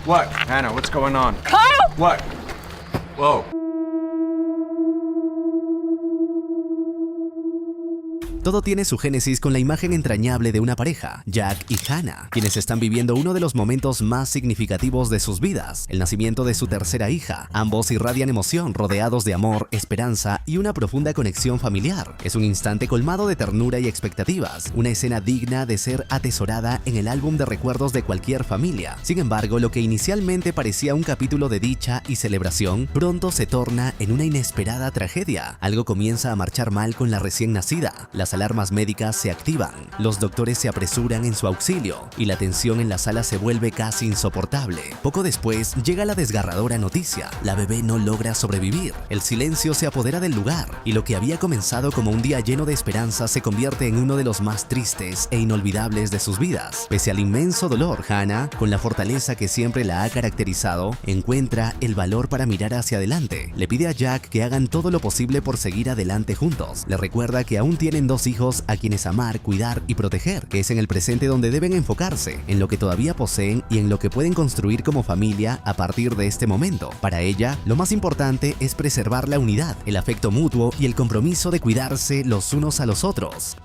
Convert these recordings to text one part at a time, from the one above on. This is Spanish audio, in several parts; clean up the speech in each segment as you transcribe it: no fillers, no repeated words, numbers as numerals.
What? Hannah, what's going on? Kyle! What? Whoa. Todo tiene su génesis con la imagen entrañable de una pareja, Jack y Hannah, quienes están viviendo uno de los momentos más significativos de sus vidas, el nacimiento de su tercera hija. Ambos irradian emoción, rodeados de amor, esperanza y una profunda conexión familiar. Es un instante colmado de ternura y expectativas, una escena digna de ser atesorada en el álbum de recuerdos de cualquier familia. Sin embargo, lo que inicialmente parecía un capítulo de dicha y celebración, pronto se torna en una inesperada tragedia. Algo comienza a marchar mal con la recién nacida. Las alarmas médicas se activan, los doctores se apresuran en su auxilio y la tensión en la sala se vuelve casi insoportable. Poco después llega la desgarradora noticia: la bebé no logra sobrevivir. El silencio se apodera del lugar y lo que había comenzado como un día lleno de esperanza se convierte en uno de los más tristes e inolvidables de sus vidas. Pese al inmenso dolor, Hannah, con la fortaleza que siempre la ha caracterizado, encuentra el valor para mirar hacia adelante. Le pide a Jack que hagan todo lo posible por seguir adelante juntos. Le recuerda que aún tienen dos hijos a quienes amar, cuidar y proteger, que es en el presente donde deben enfocarse, en lo que todavía poseen y en lo que pueden construir como familia a partir de este momento. Para ella, lo más importante es preservar la unidad, el afecto mutuo y el compromiso de cuidarse los unos a los otros.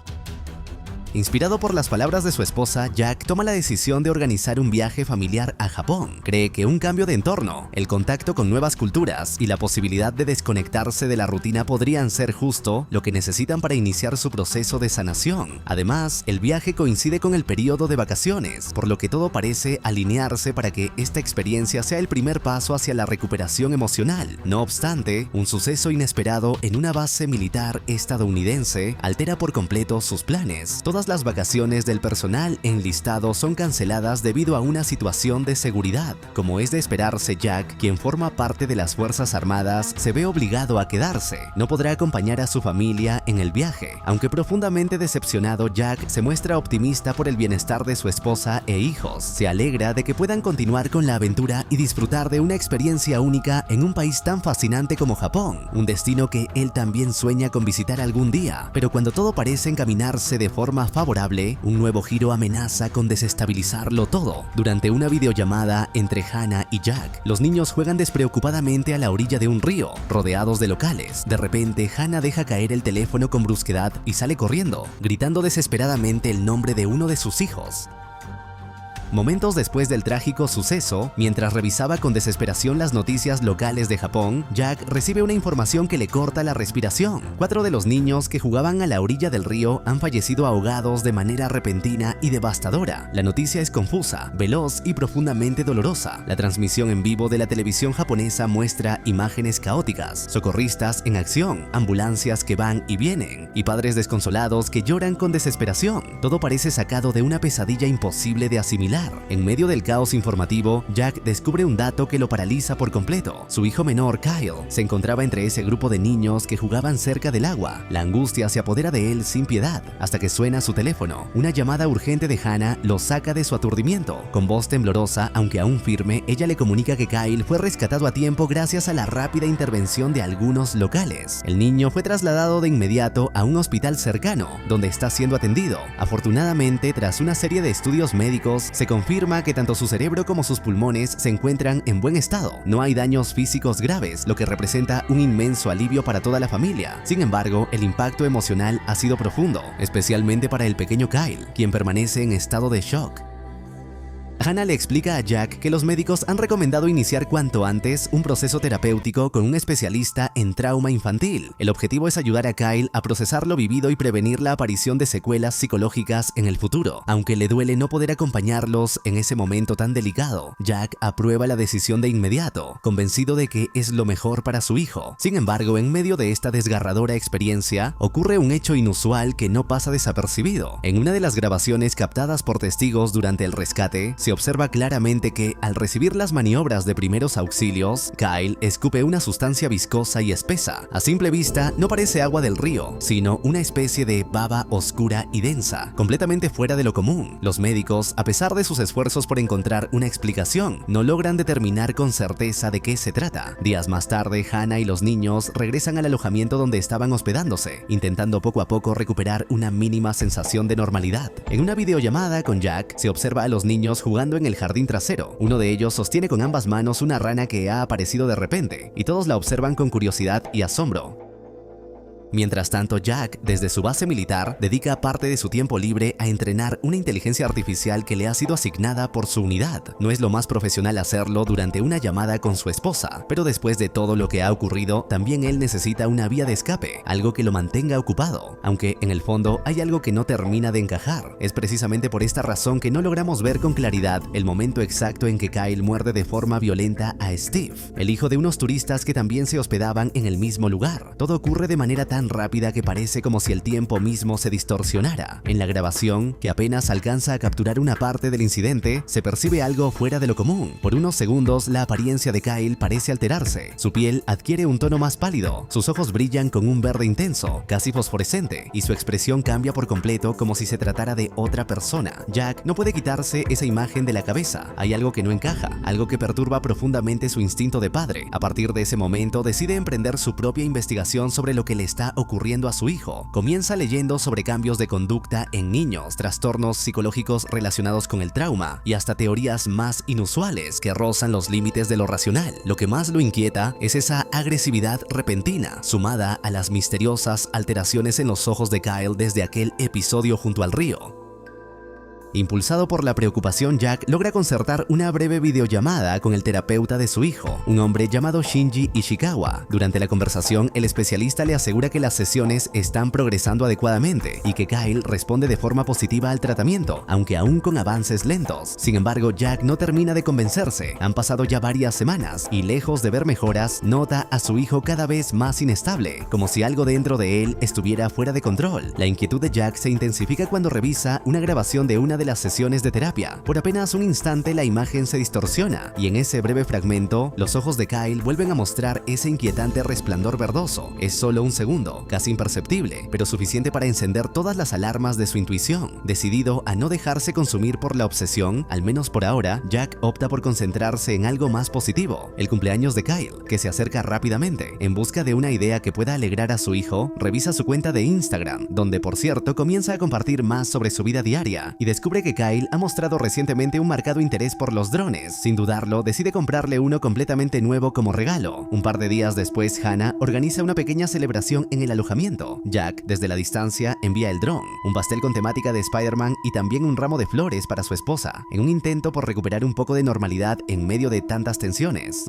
Inspirado por las palabras de su esposa, Jack toma la decisión de organizar un viaje familiar a Japón. Cree que un cambio de entorno, el contacto con nuevas culturas y la posibilidad de desconectarse de la rutina podrían ser justo lo que necesitan para iniciar su proceso de sanación. Además, el viaje coincide con el periodo de vacaciones, por lo que todo parece alinearse para que esta experiencia sea el primer paso hacia la recuperación emocional. No obstante, un suceso inesperado en una base militar estadounidense altera por completo sus planes. Todas las vacaciones del personal enlistado son canceladas debido a una situación de seguridad. Como es de esperarse, Jack, quien forma parte de las Fuerzas Armadas, se ve obligado a quedarse. No podrá acompañar a su familia en el viaje. Aunque profundamente decepcionado, Jack se muestra optimista por el bienestar de su esposa e hijos. Se alegra de que puedan continuar con la aventura y disfrutar de una experiencia única en un país tan fascinante como Japón, un destino que él también sueña con visitar algún día. Pero cuando todo parece encaminarse de forma favorable, un nuevo giro amenaza con desestabilizarlo todo. Durante una videollamada entre Hannah y Jack, los niños juegan despreocupadamente a la orilla de un río, rodeados de locales. De repente, Hannah deja caer el teléfono con brusquedad y sale corriendo, gritando desesperadamente el nombre de uno de sus hijos. Momentos después del trágico suceso, mientras revisaba con desesperación las noticias locales de Japón, Jack recibe una información que le corta la respiración. 4 de los niños que jugaban a la orilla del río han fallecido ahogados de manera repentina y devastadora. La noticia es confusa, veloz y profundamente dolorosa. La transmisión en vivo de la televisión japonesa muestra imágenes caóticas, socorristas en acción, ambulancias que van y vienen, y padres desconsolados que lloran con desesperación. Todo parece sacado de una pesadilla imposible de asimilar. En medio del caos informativo, Jack descubre un dato que lo paraliza por completo. Su hijo menor, Kyle, se encontraba entre ese grupo de niños que jugaban cerca del agua. La angustia se apodera de él sin piedad, hasta que suena su teléfono. Una llamada urgente de Hannah lo saca de su aturdimiento. Con voz temblorosa, aunque aún firme, ella le comunica que Kyle fue rescatado a tiempo gracias a la rápida intervención de algunos locales. El niño fue trasladado de inmediato a un hospital cercano, donde está siendo atendido. Afortunadamente, tras una serie de estudios médicos, se confirma que tanto su cerebro como sus pulmones se encuentran en buen estado. No hay daños físicos graves, lo que representa un inmenso alivio para toda la familia. Sin embargo, el impacto emocional ha sido profundo, especialmente para el pequeño Kyle, quien permanece en estado de shock. Hannah le explica a Jack que los médicos han recomendado iniciar cuanto antes un proceso terapéutico con un especialista en trauma infantil. El objetivo es ayudar a Kyle a procesar lo vivido y prevenir la aparición de secuelas psicológicas en el futuro. Aunque le duele no poder acompañarlos en ese momento tan delicado, Jack aprueba la decisión de inmediato, convencido de que es lo mejor para su hijo. Sin embargo, en medio de esta desgarradora experiencia, ocurre un hecho inusual que no pasa desapercibido. En una de las grabaciones captadas por testigos durante el rescate, se observa claramente que, al recibir las maniobras de primeros auxilios, Kyle escupe una sustancia viscosa y espesa. A simple vista, no parece agua del río, sino una especie de baba oscura y densa, completamente fuera de lo común. Los médicos, a pesar de sus esfuerzos por encontrar una explicación, no logran determinar con certeza de qué se trata. Días más tarde, Hannah y los niños regresan al alojamiento donde estaban hospedándose, intentando poco a poco recuperar una mínima sensación de normalidad. En una videollamada con Jack, se observa a los niños jugando jugando en el jardín trasero. Uno de ellos sostiene con ambas manos una rana que ha aparecido de repente, y todos la observan con curiosidad y asombro. Mientras tanto, Jack, desde su base militar, dedica parte de su tiempo libre a entrenar una inteligencia artificial que le ha sido asignada por su unidad. No es lo más profesional hacerlo durante una llamada con su esposa, pero después de todo lo que ha ocurrido, también él necesita una vía de escape, algo que lo mantenga ocupado. Aunque en el fondo hay algo que no termina de encajar. Es precisamente por esta razón que no logramos ver con claridad el momento exacto en que Kyle muerde de forma violenta a Steve, el hijo de unos turistas que también se hospedaban en el mismo lugar. Todo ocurre de manera tan rápida que parece como si el tiempo mismo se distorsionara. En la grabación, que apenas alcanza a capturar una parte del incidente, se percibe algo fuera de lo común. Por unos segundos, la apariencia de Kyle parece alterarse. Su piel adquiere un tono más pálido, sus ojos brillan con un verde intenso, casi fosforescente, y su expresión cambia por completo como si se tratara de otra persona. Jack no puede quitarse esa imagen de la cabeza. Hay algo que no encaja, algo que perturba profundamente su instinto de padre. A partir de ese momento, decide emprender su propia investigación sobre lo que le está ocurriendo a su hijo. Comienza leyendo sobre cambios de conducta en niños, trastornos psicológicos relacionados con el trauma y hasta teorías más inusuales que rozan los límites de lo racional. Lo que más lo inquieta es esa agresividad repentina, sumada a las misteriosas alteraciones en los ojos de Kyle desde aquel episodio junto al río. Impulsado por la preocupación, Jack logra concertar una breve videollamada con el terapeuta de su hijo, un hombre llamado Shinji Ishikawa. Durante la conversación, el especialista le asegura que las sesiones están progresando adecuadamente y que Kyle responde de forma positiva al tratamiento, aunque aún con avances lentos. Sin embargo, Jack no termina de convencerse. Han pasado ya varias semanas y, lejos de ver mejoras, nota a su hijo cada vez más inestable, como si algo dentro de él estuviera fuera de control. La inquietud de Jack se intensifica cuando revisa una grabación de una de las sesiones de terapia. Por apenas un instante la imagen se distorsiona y en ese breve fragmento los ojos de Kyle vuelven a mostrar ese inquietante resplandor verdoso. Es solo un segundo, casi imperceptible, pero suficiente para encender todas las alarmas de su intuición. Decidido a no dejarse consumir por la obsesión, al menos por ahora, Jack opta por concentrarse en algo más positivo: el cumpleaños de Kyle, que se acerca rápidamente. En busca de una idea que pueda alegrar a su hijo, revisa su cuenta de Instagram, donde por cierto comienza a compartir más sobre su vida diaria y descubre que Kyle ha mostrado recientemente un marcado interés por los drones. Sin dudarlo, decide comprarle uno completamente nuevo como regalo. Un par de días después, Hannah organiza una pequeña celebración en el alojamiento. Jack, desde la distancia, envía el dron, un pastel con temática de Spider-Man y también un ramo de flores para su esposa, en un intento por recuperar un poco de normalidad en medio de tantas tensiones.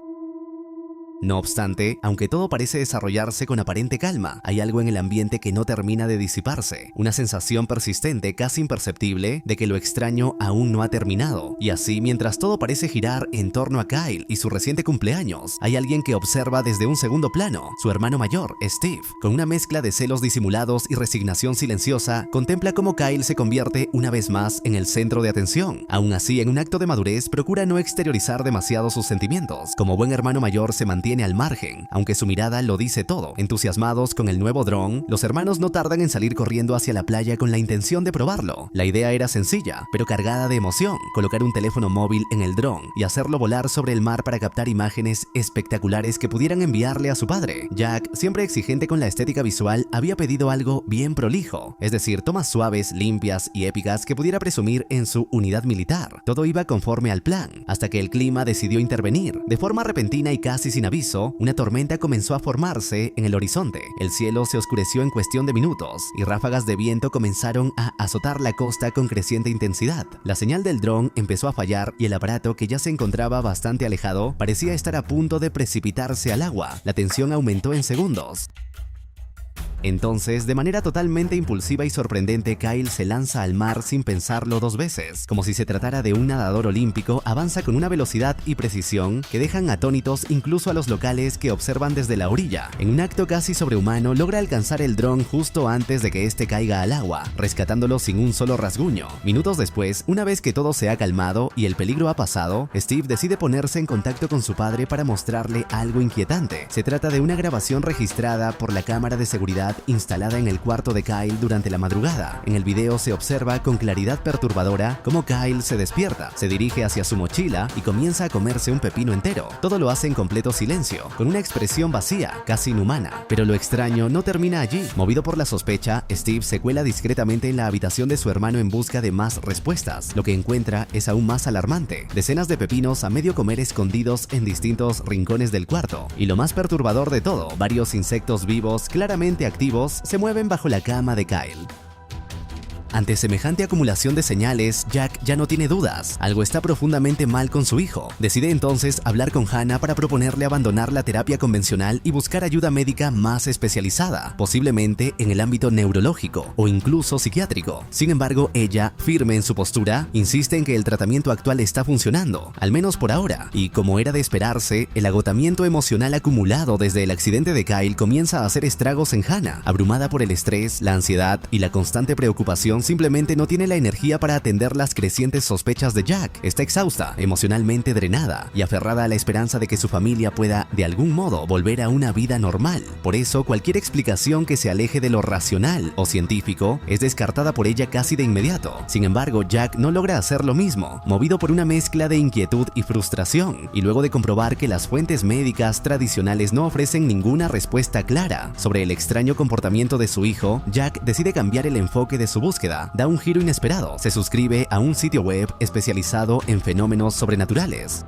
No obstante, aunque todo parece desarrollarse con aparente calma, hay algo en el ambiente que no termina de disiparse, una sensación persistente, casi imperceptible, de que lo extraño aún no ha terminado. Y así, mientras todo parece girar en torno a Kyle y su reciente cumpleaños, hay alguien que observa desde un segundo plano. Su hermano mayor, Steve, con una mezcla de celos disimulados y resignación silenciosa, contempla cómo Kyle se convierte una vez más en el centro de atención. Aún así, en un acto de madurez, procura no exteriorizar demasiado sus sentimientos. Como buen hermano mayor, se mantiene al margen, aunque su mirada lo dice todo. Entusiasmados con el nuevo dron, los hermanos no tardan en salir corriendo hacia la playa con la intención de probarlo. La idea era sencilla, pero cargada de emoción: colocar un teléfono móvil en el dron y hacerlo volar sobre el mar para captar imágenes espectaculares que pudieran enviarle a su padre. Jack, siempre exigente con la estética visual, había pedido algo bien prolijo, es decir, tomas suaves, limpias y épicas que pudiera presumir en su unidad militar. Todo iba conforme al plan, hasta que el clima decidió intervenir. De forma repentina y casi sin aviso, una tormenta comenzó a formarse en el horizonte. El cielo se oscureció en cuestión de minutos y ráfagas de viento comenzaron a azotar la costa con creciente intensidad. La señal del dron empezó a fallar y el aparato, que ya se encontraba bastante alejado, parecía estar a punto de precipitarse al agua. La tensión aumentó en segundos. Entonces, de manera totalmente impulsiva y sorprendente, Kyle se lanza al mar sin pensarlo dos veces. Como si se tratara de un nadador olímpico, avanza con una velocidad y precisión que dejan atónitos incluso a los locales que observan desde la orilla. En un acto casi sobrehumano, logra alcanzar el dron justo antes de que este caiga al agua, rescatándolo sin un solo rasguño. Minutos después, una vez que todo se ha calmado y el peligro ha pasado, Steve decide ponerse en contacto con su padre para mostrarle algo inquietante. Se trata de una grabación registrada por la cámara de seguridad seguridad instalada en el cuarto de Kyle durante la madrugada. En el video se observa con claridad perturbadora cómo Kyle se despierta, se dirige hacia su mochila y comienza a comerse un pepino entero. Todo lo hace en completo silencio, con una expresión vacía, casi inhumana. Pero lo extraño no termina allí. Movido por la sospecha, Steve se cuela discretamente en la habitación de su hermano en busca de más respuestas. Lo que encuentra es aún más alarmante. Decenas de pepinos a medio comer escondidos en distintos rincones del cuarto. Y lo más perturbador de todo, varios insectos vivos claramente activos se mueven bajo la cama de Kyle. Ante semejante acumulación de señales, Jack ya no tiene dudas. Algo está profundamente mal con su hijo. Decide entonces hablar con Hannah para proponerle abandonar la terapia convencional y buscar ayuda médica más especializada, posiblemente en el ámbito neurológico o incluso psiquiátrico. Sin embargo, ella, firme en su postura, insiste en que el tratamiento actual está funcionando, al menos por ahora. Y como era de esperarse, el agotamiento emocional acumulado desde el accidente de Kyle comienza a hacer estragos en Hannah. Abrumada por el estrés, la ansiedad y la constante preocupación, simplemente no tiene la energía para atender las crecientes sospechas de Jack. Está exhausta, emocionalmente drenada y aferrada a la esperanza de que su familia pueda, de algún modo, volver a una vida normal. Por eso, cualquier explicación que se aleje de lo racional o científico es descartada por ella casi de inmediato. Sin embargo, Jack no logra hacer lo mismo, movido por una mezcla de inquietud y frustración, y luego de comprobar que las fuentes médicas tradicionales no ofrecen ninguna respuesta clara sobre el extraño comportamiento de su hijo, Jack decide cambiar el enfoque de su búsqueda. Da un giro inesperado. Se suscribe a un sitio web especializado en fenómenos sobrenaturales.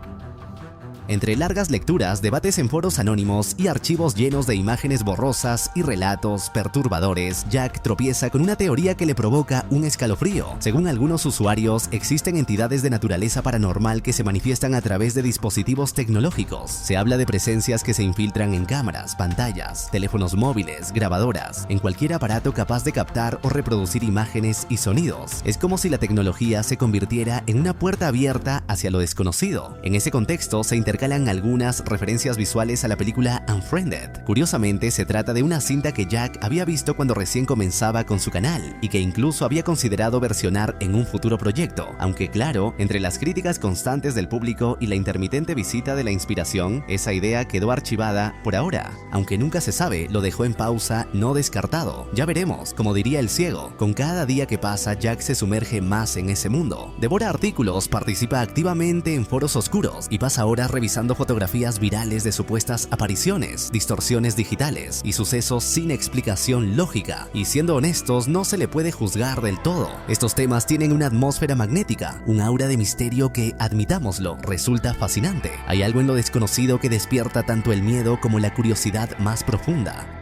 Entre largas lecturas, debates en foros anónimos y archivos llenos de imágenes borrosas y relatos perturbadores, Jack tropieza con una teoría que le provoca un escalofrío. Según algunos usuarios, existen entidades de naturaleza paranormal que se manifiestan a través de dispositivos tecnológicos. Se habla de presencias que se infiltran en cámaras, pantallas, teléfonos móviles, grabadoras, en cualquier aparato capaz de captar o reproducir imágenes y sonidos. Es como si la tecnología se convirtiera en una puerta abierta hacia lo desconocido. En ese contexto se intercalan algunas referencias visuales a la película Unfriended. Curiosamente, se trata de una cinta que Jack había visto cuando recién comenzaba con su canal y que incluso había considerado versionar en un futuro proyecto, aunque claro, entre las críticas constantes del público y la intermitente visita de la inspiración, esa idea quedó archivada por ahora. Aunque nunca se sabe, lo dejó en pausa, no descartado. Ya veremos, como diría el ciego, con cada día que pasa Jack se sumerge más en ese mundo. Devora artículos, participa activamente en foros oscuros y pasa horas revisando fotografías virales de supuestas apariciones, distorsiones digitales y sucesos sin explicación lógica. Y siendo honestos, no se le puede juzgar del todo. Estos temas tienen una atmósfera magnética, un aura de misterio que, admitámoslo, resulta fascinante. Hay algo en lo desconocido que despierta tanto el miedo como la curiosidad más profunda.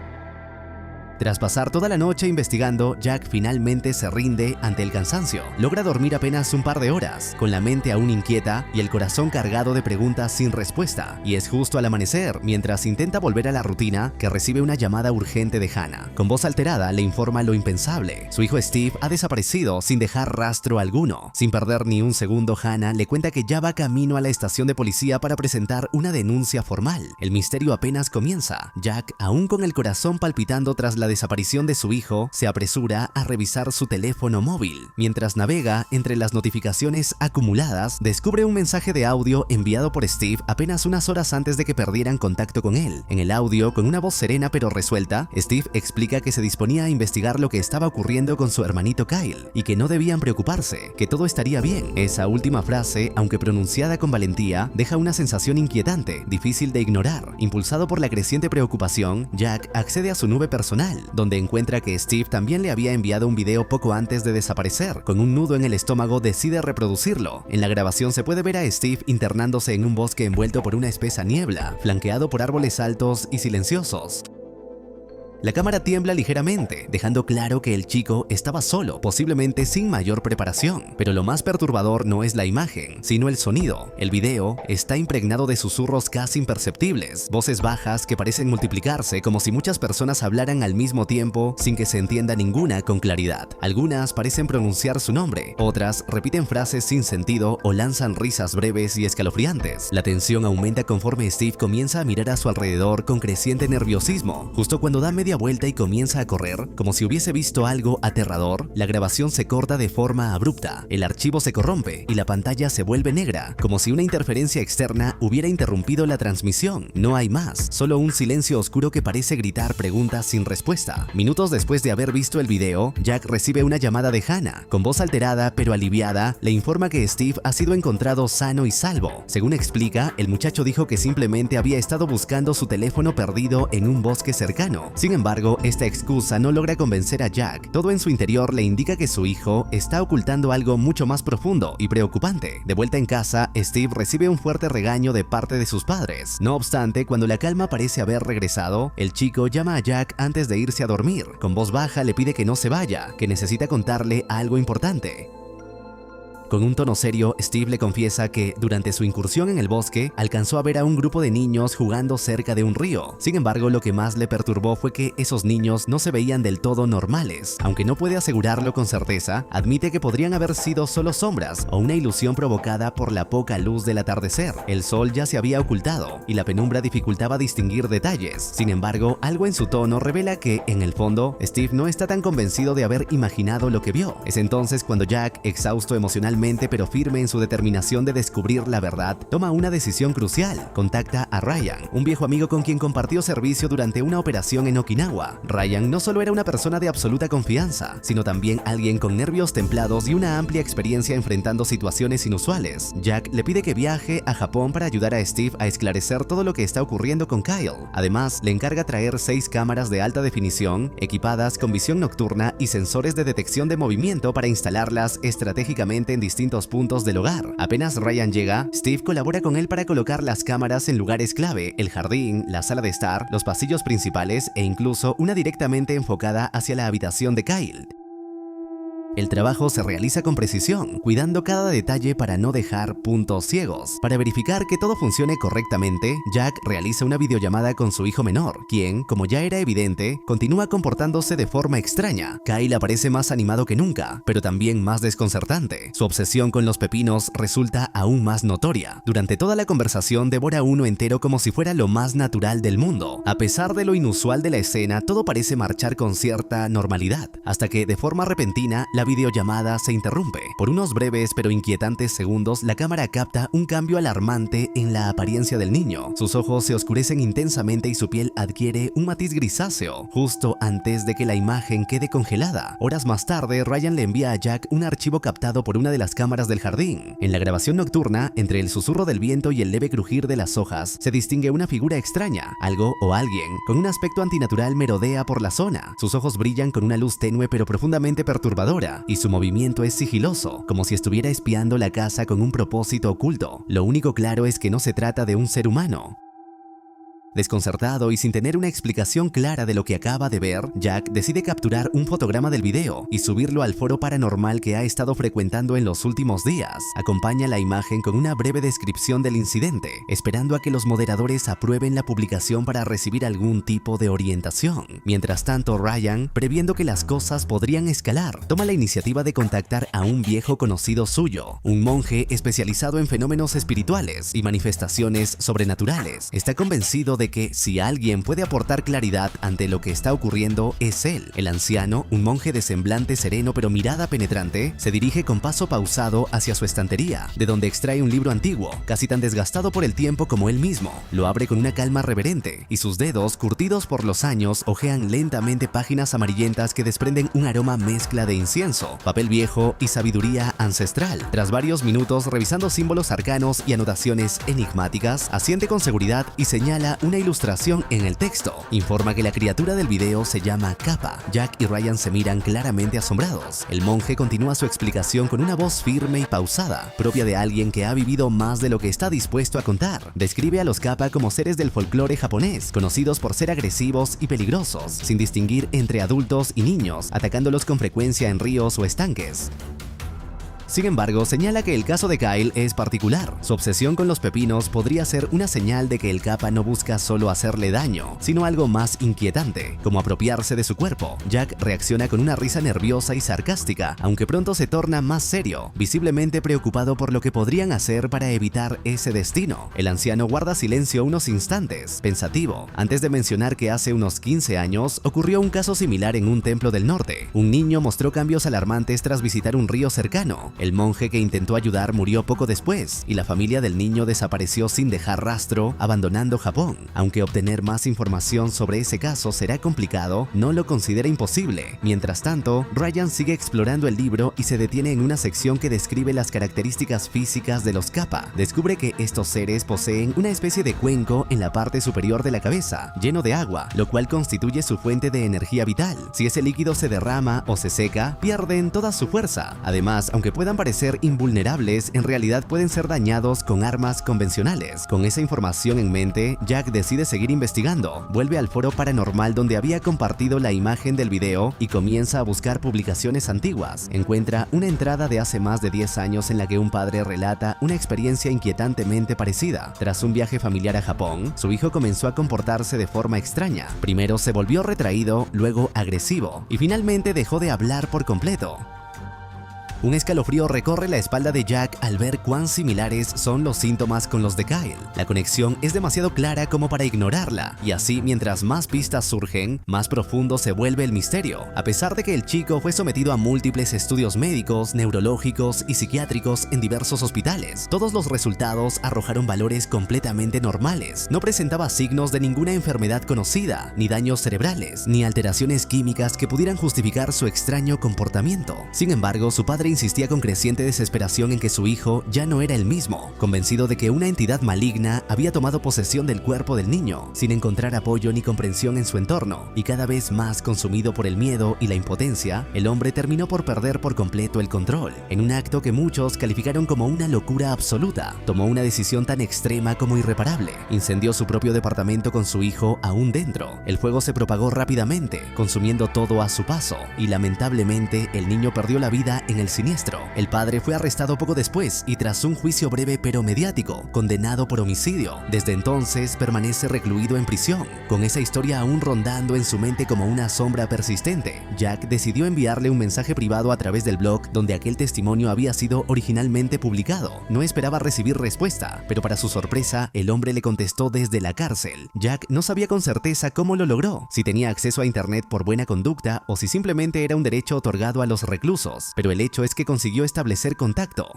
Tras pasar toda la noche investigando, Jack finalmente se rinde ante el cansancio. Logra dormir apenas un par de horas, con la mente aún inquieta y el corazón cargado de preguntas sin respuesta. Y es justo al amanecer, mientras intenta volver a la rutina, que recibe una llamada urgente de Hannah. Con voz alterada le informa lo impensable. Su hijo Steve ha desaparecido sin dejar rastro alguno. Sin perder ni un segundo, Hannah le cuenta que ya va camino a la estación de policía para presentar una denuncia formal. El misterio apenas comienza. Jack, aún con el corazón palpitando tras la desaparición de su hijo, se apresura a revisar su teléfono móvil. Mientras navega entre las notificaciones acumuladas, descubre un mensaje de audio enviado por Steve apenas unas horas antes de que perdieran contacto con él. En el audio, con una voz serena pero resuelta, Steve explica que se disponía a investigar lo que estaba ocurriendo con su hermanito Kyle y que no debían preocuparse, que todo estaría bien. Esa última frase, aunque pronunciada con valentía, deja una sensación inquietante, difícil de ignorar. Impulsado por la creciente preocupación, Jack accede a su nube personal, donde encuentra que Steve también le había enviado un video poco antes de desaparecer. Con un nudo en el estómago decide reproducirlo. En la grabación se puede ver a Steve internándose en un bosque envuelto por una espesa niebla, flanqueado por árboles altos y silenciosos. La cámara tiembla ligeramente, dejando claro que el chico estaba solo, posiblemente sin mayor preparación. Pero lo más perturbador no es la imagen, sino el sonido. El video está impregnado de susurros casi imperceptibles, voces bajas que parecen multiplicarse como si muchas personas hablaran al mismo tiempo sin que se entienda ninguna con claridad. Algunas parecen pronunciar su nombre, otras repiten frases sin sentido o lanzan risas breves y escalofriantes. La tensión aumenta conforme Steve comienza a mirar a su alrededor con creciente nerviosismo. Justo cuando da media media vuelta y comienza a correr, como si hubiese visto algo aterrador, la grabación se corta de forma abrupta, el archivo se corrompe y la pantalla se vuelve negra, como si una interferencia externa hubiera interrumpido la transmisión. No hay más, solo un silencio oscuro que parece gritar preguntas sin respuesta. Minutos después de haber visto el video, Jack recibe una llamada de Hannah. Con voz alterada pero aliviada, le informa que Steve ha sido encontrado sano y salvo. Según explica, el muchacho dijo que simplemente había estado buscando su teléfono perdido en un bosque cercano. Sin embargo, esta excusa no logra convencer a Jack. Todo en su interior le indica que su hijo está ocultando algo mucho más profundo y preocupante. De vuelta en casa, Steve recibe un fuerte regaño de parte de sus padres. No obstante, cuando la calma parece haber regresado, el chico llama a Jack antes de irse a dormir. Con voz baja le pide que no se vaya, que necesita contarle algo importante. Con un tono serio, Steve le confiesa que, durante su incursión en el bosque, alcanzó a ver a un grupo de niños jugando cerca de un río. Sin embargo, lo que más le perturbó fue que esos niños no se veían del todo normales. Aunque no puede asegurarlo con certeza, admite que podrían haber sido solo sombras o una ilusión provocada por la poca luz del atardecer. El sol ya se había ocultado y la penumbra dificultaba distinguir detalles. Sin embargo, algo en su tono revela que, en el fondo, Steve no está tan convencido de haber imaginado lo que vio. Es entonces cuando Jack, exhausto emocionalmente pero firme en su determinación de descubrir la verdad, toma una decisión crucial. Contacta a Ryan, un viejo amigo con quien compartió servicio durante una operación en Okinawa. Ryan no solo era una persona de absoluta confianza, sino también alguien con nervios templados y una amplia experiencia enfrentando situaciones inusuales. Jack le pide que viaje a Japón para ayudar a Steve a esclarecer todo lo que está ocurriendo con Kyle. Además, le encarga traer 6 cámaras de alta definición, equipadas con visión nocturna y sensores de detección de movimiento para instalarlas estratégicamente en distintos puntos del hogar. Apenas Ryan llega, Steve colabora con él para colocar las cámaras en lugares clave: el jardín, la sala de estar, los pasillos principales e incluso una directamente enfocada hacia la habitación de Kyle. El trabajo se realiza con precisión, cuidando cada detalle para no dejar puntos ciegos. Para verificar que todo funcione correctamente, Jack realiza una videollamada con su hijo menor, quien, como ya era evidente, continúa comportándose de forma extraña. Kyle aparece más animado que nunca, pero también más desconcertante. Su obsesión con los pepinos resulta aún más notoria. Durante toda la conversación devora uno entero como si fuera lo más natural del mundo. A pesar de lo inusual de la escena, todo parece marchar con cierta normalidad, hasta que, de forma repentina, la videollamada se interrumpe. Por unos breves pero inquietantes segundos, la cámara capta un cambio alarmante en la apariencia del niño. Sus ojos se oscurecen intensamente y su piel adquiere un matiz grisáceo, justo antes de que la imagen quede congelada. Horas más tarde, Ryan le envía a Jack un archivo captado por una de las cámaras del jardín. En la grabación nocturna, entre el susurro del viento y el leve crujir de las hojas, se distingue una figura extraña. Algo o alguien con un aspecto antinatural merodea por la zona. Sus ojos brillan con una luz tenue pero profundamente perturbadora, y su movimiento es sigiloso, como si estuviera espiando la casa con un propósito oculto. Lo único claro es que no se trata de un ser humano. Desconcertado y sin tener una explicación clara de lo que acaba de ver, Jack decide capturar un fotograma del video y subirlo al foro paranormal que ha estado frecuentando en los últimos días. Acompaña la imagen con una breve descripción del incidente, esperando a que los moderadores aprueben la publicación para recibir algún tipo de orientación. Mientras tanto, Ryan, previendo que las cosas podrían escalar, toma la iniciativa de contactar a un viejo conocido suyo, un monje especializado en fenómenos espirituales y manifestaciones sobrenaturales. Está convencido de que si alguien puede aportar claridad ante lo que está ocurriendo, es él. El anciano, un monje de semblante sereno pero mirada penetrante, se dirige con paso pausado hacia su estantería, de donde extrae un libro antiguo, casi tan desgastado por el tiempo como él mismo. Lo abre con una calma reverente, y sus dedos, curtidos por los años, hojean lentamente páginas amarillentas que desprenden un aroma mezcla de incienso, papel viejo y sabiduría ancestral. Tras varios minutos revisando símbolos arcanos y anotaciones enigmáticas, asiente con seguridad y señala una ilustración en el texto. Informa que la criatura del video se llama Kappa. Jack y Ryan se miran claramente asombrados. El monje continúa su explicación con una voz firme y pausada, propia de alguien que ha vivido más de lo que está dispuesto a contar. Describe a los Kappa como seres del folclore japonés, conocidos por ser agresivos y peligrosos, sin distinguir entre adultos y niños, atacándolos con frecuencia en ríos o estanques. Sin embargo, señala que el caso de Kyle es particular. Su obsesión con los pepinos podría ser una señal de que el capa no busca solo hacerle daño, sino algo más inquietante, como apropiarse de su cuerpo. Jack reacciona con una risa nerviosa y sarcástica, aunque pronto se torna más serio, visiblemente preocupado por lo que podrían hacer para evitar ese destino. El anciano guarda silencio unos instantes, pensativo, antes de mencionar que hace unos 15 años ocurrió un caso similar en un templo del norte. Un niño mostró cambios alarmantes tras visitar un río cercano. El monje que intentó ayudar murió poco después, y la familia del niño desapareció sin dejar rastro, abandonando Japón. Aunque obtener más información sobre ese caso será complicado, no lo considera imposible. Mientras tanto, Ryan sigue explorando el libro y se detiene en una sección que describe las características físicas de los kappa. Descubre que estos seres poseen una especie de cuenco en la parte superior de la cabeza, lleno de agua, lo cual constituye su fuente de energía vital. Si ese líquido se derrama o se seca, pierden toda su fuerza. Además, aunque puedan parecer invulnerables, en realidad pueden ser dañados con armas convencionales. Con esa información en mente, Jack decide seguir investigando. Vuelve al foro paranormal donde había compartido la imagen del video y comienza a buscar publicaciones antiguas. Encuentra una entrada de hace más de 10 años en la que un padre relata una experiencia inquietantemente parecida. Tras un viaje familiar a Japón, su hijo comenzó a comportarse de forma extraña. Primero se volvió retraído, luego agresivo y finalmente dejó de hablar por completo. Un escalofrío recorre la espalda de Jack al ver cuán similares son los síntomas con los de Kyle. La conexión es demasiado clara como para ignorarla, y así mientras más pistas surgen, más profundo se vuelve el misterio. A pesar de que el chico fue sometido a múltiples estudios médicos, neurológicos y psiquiátricos en diversos hospitales, todos los resultados arrojaron valores completamente normales. No presentaba signos de ninguna enfermedad conocida, ni daños cerebrales, ni alteraciones químicas que pudieran justificar su extraño comportamiento. Sin embargo, su padre insistía con creciente desesperación en que su hijo ya no era el mismo, convencido de que una entidad maligna había tomado posesión del cuerpo del niño, sin encontrar apoyo ni comprensión en su entorno, y cada vez más consumido por el miedo y la impotencia, el hombre terminó por perder por completo el control. En un acto que muchos calificaron como una locura absoluta, tomó una decisión tan extrema como irreparable. Incendió su propio departamento con su hijo aún dentro. El fuego se propagó rápidamente, consumiendo todo a su paso, y lamentablemente el niño perdió la vida en el siniestro. El padre fue arrestado poco después y tras un juicio breve pero mediático, condenado por homicidio. Desde entonces permanece recluido en prisión. Con esa historia aún rondando en su mente como una sombra persistente, Jack decidió enviarle un mensaje privado a través del blog donde aquel testimonio había sido originalmente publicado. No esperaba recibir respuesta, pero para su sorpresa, el hombre le contestó desde la cárcel. Jack no sabía con certeza cómo lo logró, si tenía acceso a internet por buena conducta o si simplemente era un derecho otorgado a los reclusos, pero el hecho es que consiguió establecer contacto.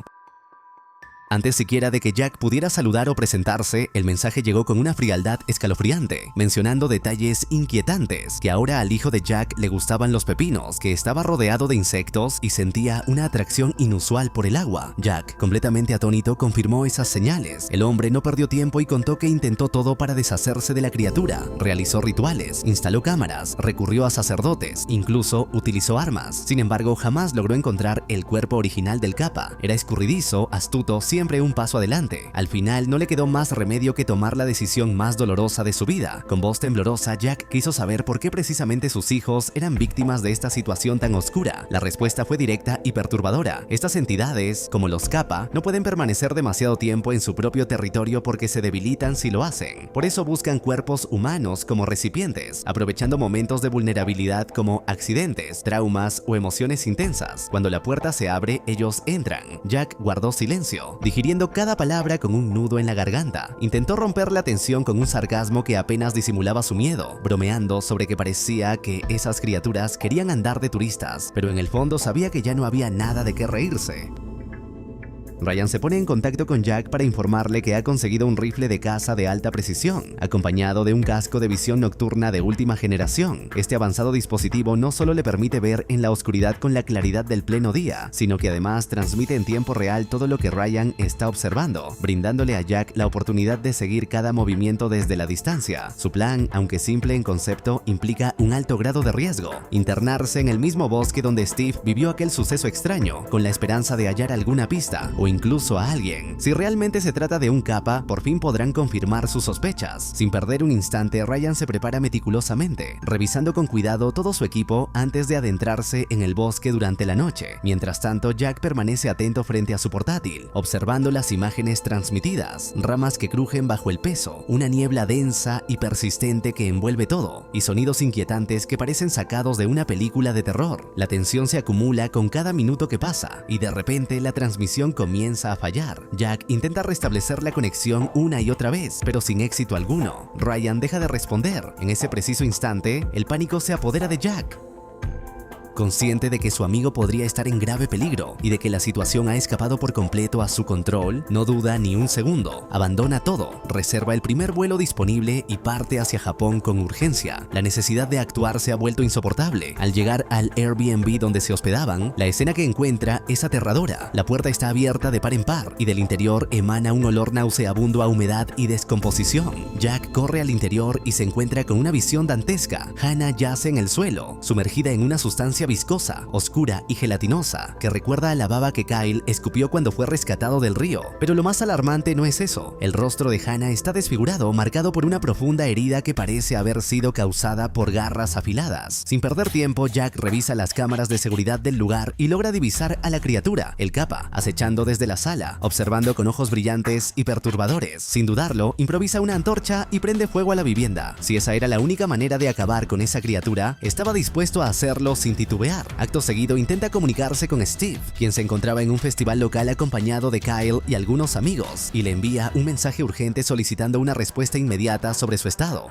Antes siquiera de que Jack pudiera saludar o presentarse, el mensaje llegó con una frialdad escalofriante, mencionando detalles inquietantes, que ahora al hijo de Jack le gustaban los pepinos, que estaba rodeado de insectos y sentía una atracción inusual por el agua. Jack, completamente atónito, confirmó esas señales. El hombre no perdió tiempo y contó que intentó todo para deshacerse de la criatura. Realizó rituales, instaló cámaras, recurrió a sacerdotes, incluso utilizó armas. Sin embargo, jamás logró encontrar el cuerpo original del kappa. Era escurridizo, astuto, siempre un paso adelante. Al final no le quedó más remedio que tomar la decisión más dolorosa de su vida. Con voz temblorosa, Jack quiso saber por qué precisamente sus hijos eran víctimas de esta situación tan oscura. La respuesta fue directa y perturbadora. Estas entidades, como los kappa, no pueden permanecer demasiado tiempo en su propio territorio porque se debilitan si lo hacen. Por eso buscan cuerpos humanos como recipientes, aprovechando momentos de vulnerabilidad como accidentes, traumas o emociones intensas. Cuando la puerta se abre, ellos entran. Jack guardó silencio, digiriendo cada palabra con un nudo en la garganta. Intentó romper la tensión con un sarcasmo que apenas disimulaba su miedo, bromeando sobre que parecía que esas criaturas querían andar de turistas, pero en el fondo sabía que ya no había nada de qué reírse. Ryan se pone en contacto con Jack para informarle que ha conseguido un rifle de caza de alta precisión, acompañado de un casco de visión nocturna de última generación. Este avanzado dispositivo no solo le permite ver en la oscuridad con la claridad del pleno día, sino que además transmite en tiempo real todo lo que Ryan está observando, brindándole a Jack la oportunidad de seguir cada movimiento desde la distancia. Su plan, aunque simple en concepto, implica un alto grado de riesgo: internarse en el mismo bosque donde Steve vivió aquel suceso extraño, con la esperanza de hallar alguna pista, o incluso a alguien. Si realmente se trata de un Kappa, por fin podrán confirmar sus sospechas. Sin perder un instante, Ryan se prepara meticulosamente, revisando con cuidado todo su equipo antes de adentrarse en el bosque durante la noche. Mientras tanto, Jack permanece atento frente a su portátil, observando las imágenes transmitidas, ramas que crujen bajo el peso, una niebla densa y persistente que envuelve todo, y sonidos inquietantes que parecen sacados de una película de terror. La tensión se acumula con cada minuto que pasa, y de repente la transmisión comienza a fallar. Jack intenta restablecer la conexión una y otra vez, pero sin éxito alguno. Ryan deja de responder. En ese preciso instante, el pánico se apodera de Jack. Consciente de que su amigo podría estar en grave peligro y de que la situación ha escapado por completo a su control, no duda ni un segundo. Abandona todo, reserva el primer vuelo disponible y parte hacia Japón con urgencia. La necesidad de actuar se ha vuelto insoportable. Al llegar al Airbnb donde se hospedaban, la escena que encuentra es aterradora. La puerta está abierta de par en par y del interior emana un olor nauseabundo a humedad y descomposición. Jack corre al interior y se encuentra con una visión dantesca. Hannah yace en el suelo, sumergida en una sustancia viscosa, oscura y gelatinosa que recuerda a la baba que Kyle escupió cuando fue rescatado del río. Pero lo más alarmante no es eso. El rostro de Hannah está desfigurado, marcado por una profunda herida que parece haber sido causada por garras afiladas. Sin perder tiempo, Jack revisa las cámaras de seguridad del lugar y logra divisar a la criatura, el Kappa, acechando desde la sala, observando con ojos brillantes y perturbadores. Sin dudarlo, improvisa una antorcha y prende fuego a la vivienda. Si esa era la única manera de acabar con esa criatura, estaba dispuesto a hacerlo sin titubear. Acto seguido intenta comunicarse con Steve, quien se encontraba en un festival local acompañado de Kyle y algunos amigos, y le envía un mensaje urgente solicitando una respuesta inmediata sobre su estado.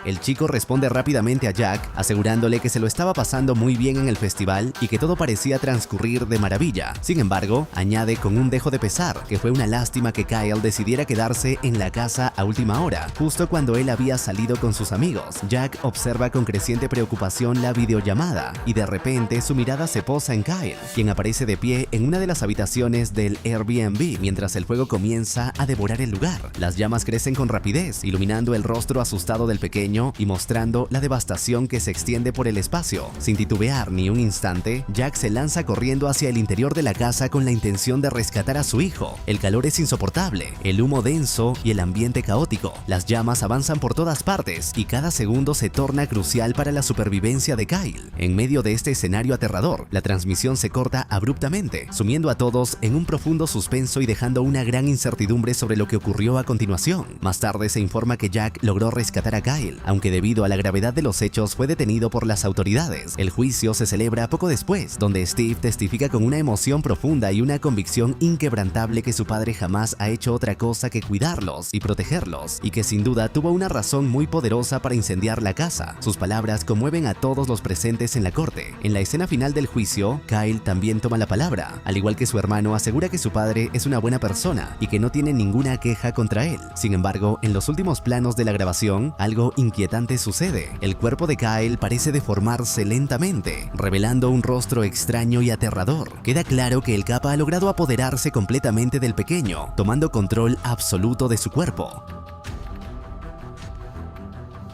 El chico responde rápidamente a Jack, asegurándole que se lo estaba pasando muy bien en el festival y que todo parecía transcurrir de maravilla. Sin embargo, añade con un dejo de pesar que fue una lástima que Kyle decidiera quedarse en la casa a última hora, justo cuando él había salido con sus amigos. Jack observa con creciente preocupación la videollamada y de repente su mirada se posa en Kyle, quien aparece de pie en una de las habitaciones del Airbnb mientras el fuego comienza a devorar el lugar. Las llamas crecen con rapidez, iluminando el rostro asustado del pequeño y mostrando la devastación que se extiende por el espacio. Sin titubear ni un instante, Jack se lanza corriendo hacia el interior de la casa con la intención de rescatar a su hijo. El calor es insoportable, el humo denso y el ambiente caótico. Las llamas avanzan por todas partes y cada segundo se torna crucial para la supervivencia de Kyle. En medio de este escenario aterrador, la transmisión se corta abruptamente, sumiendo a todos en un profundo suspenso y dejando una gran incertidumbre sobre lo que ocurrió a continuación. Más tarde se informa que Jack logró rescatar a Kyle, aunque debido a la gravedad de los hechos fue detenido por las autoridades. El juicio se celebra poco después, donde Steve testifica con una emoción profunda y una convicción inquebrantable que su padre jamás ha hecho otra cosa que cuidarlos y protegerlos, y que sin duda tuvo una razón muy poderosa para incendiar la casa. Sus palabras conmueven a todos los presentes en la corte. En la escena final del juicio, Kyle también toma la palabra. Al igual que su hermano, asegura que su padre es una buena persona y que no tiene ninguna queja contra él. Sin embargo, en los últimos planos de la grabación, algo inquietante sucede. El cuerpo de Kyle parece deformarse lentamente, revelando un rostro extraño y aterrador. Queda claro que el Kappa ha logrado apoderarse completamente del pequeño, tomando control absoluto de su cuerpo.